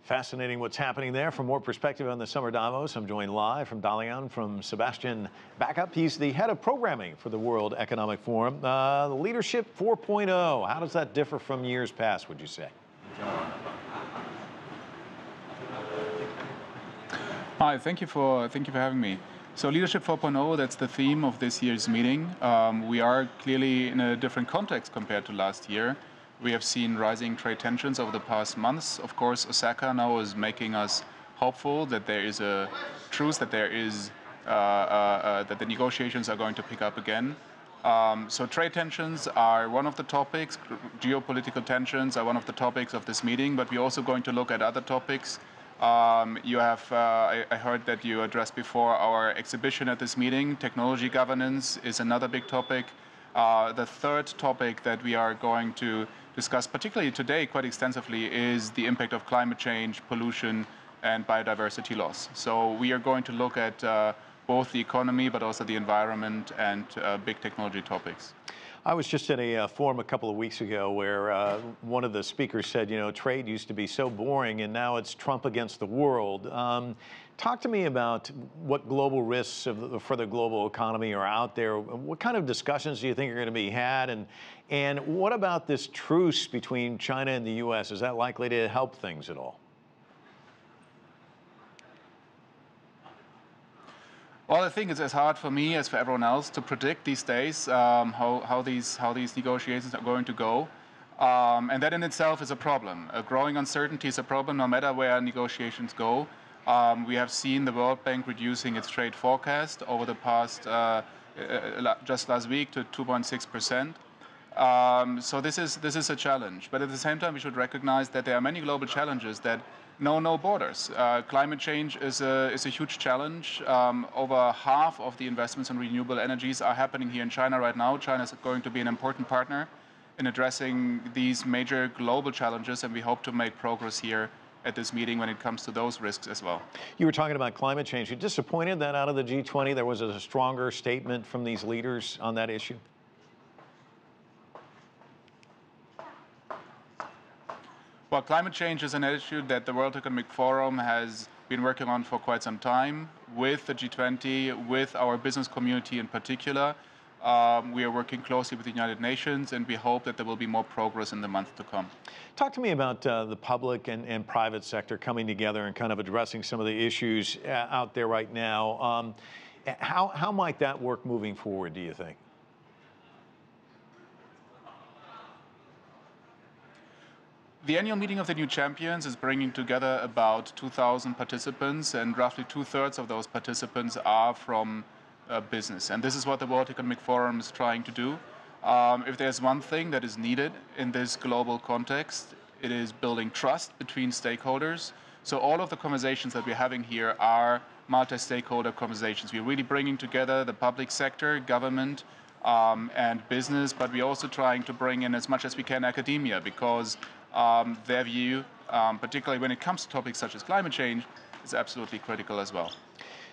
Fascinating what's happening there. For more perspective on the Summer Davos, I'm joined live from Dalian from Sebastian Buckup. He's the head of programming for the World Economic Forum. The Leadership 4.0, how does that differ from years past, would you say? Hi, thank you for having me. So Leadership 4.0, that's the theme of this year's meeting. We are clearly in a different context compared to last year. We have seen rising trade tensions over the past months. Of course, Osaka now is making us hopeful that there is a truce, that there is that the negotiations are going to pick up again. So trade tensions are one of the topics. Geopolitical tensions are one of the topics of this meeting, but we're also going to look at other topics. I heard that you addressed before our exhibition at this meeting. Technology governance is another big topic. The third topic that we are going to discuss, particularly today quite extensively, is the impact of climate change, pollution, and biodiversity loss. So we are going to look at both the economy, but also the environment and big technology topics. I was just in a forum a couple of weeks ago where one of the speakers said, you know, trade used to be so boring and now it's Trump against the world. Talk to me about what global risks for the global economy are out there. What kind of discussions do you think are going to be had? And what about this truce between China and the U.S.? Is that likely to help things at all? Well, I think it's as hard for me as for everyone else to predict these days how these negotiations are going to go. And that in itself is a problem. A growing uncertainty is a problem no matter where negotiations go. We have seen the World Bank reducing its trade forecast over the past, just last week, to 2.6%. So this is a challenge. But at the same time, we should recognize that there are many global challenges that know no borders. Climate change is a huge challenge. Over half of the investments in renewable energies are happening here in China right now. China is going to be an important partner in addressing these major global challenges, and we hope to make progress here at this meeting when it comes to those risks as well. You were talking about climate change. You're disappointed that out of the G20 there was a stronger statement from these leaders on that issue? Well, climate change is an issue that the World Economic Forum has been working on for quite some time with the G20, with our business community in particular. We are working closely with the United Nations, and we hope that there will be more progress in the months to come. Talk to me about the public and private sector coming together and kind of addressing some of the issues out there right now. How might that work moving forward, do you think? The annual meeting of the new champions is bringing together about 2,000 participants, and roughly 2/3 of those participants are from business. And this is what the World Economic Forum is trying to do. If there's one thing that is needed in this global context, it is building trust between stakeholders. So all of the conversations that we're having here are multi-stakeholder conversations. We're really bringing together the public sector, government, and business, but we're also trying to bring in as much as we can academia, because their view, particularly when it comes to topics such as climate change, is absolutely critical as well.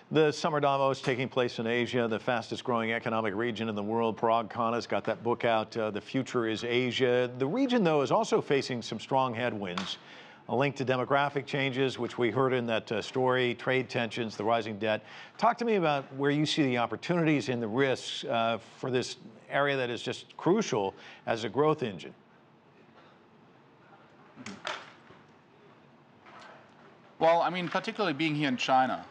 The Summer Davos taking place in Asia, the fastest growing economic region in the world. Parag Khanna's got that book out, The Future is Asia. The region, though, is also facing some strong headwinds. A link to demographic changes, which we heard in that story, trade tensions, the rising debt. Talk to me about where you see the opportunities and the risks for this area that is just crucial as a growth engine. Well, I mean, particularly being here in China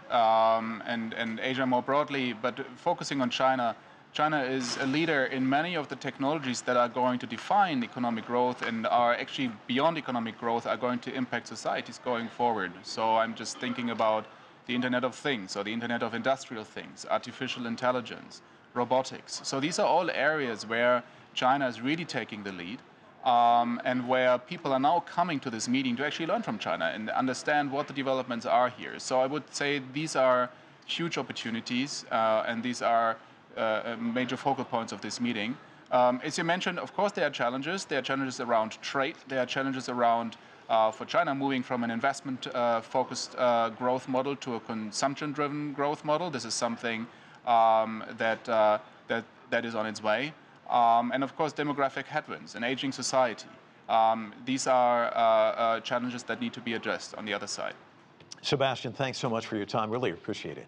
and Asia more broadly, but focusing on China, China is a leader in many of the technologies that are going to define economic growth and are actually beyond economic growth, are going to impact societies going forward. So I'm just thinking about the Internet of Things, or the Internet of Industrial Things, artificial intelligence, robotics. So these are all areas where China is really taking the lead. And where people are now coming to this meeting to actually learn from China and understand what the developments are here. So I would say these are huge opportunities, and these are major focal points of this meeting. As you mentioned, of course, there are challenges. There are challenges around trade. There are challenges around, for China, moving from an investment-focused growth model to a consumption-driven growth model. This is something that is on its way. And of course, demographic headwinds, an aging society. These are challenges that need to be addressed on the other side. Sebastian, thanks so much for your time. Really appreciate it.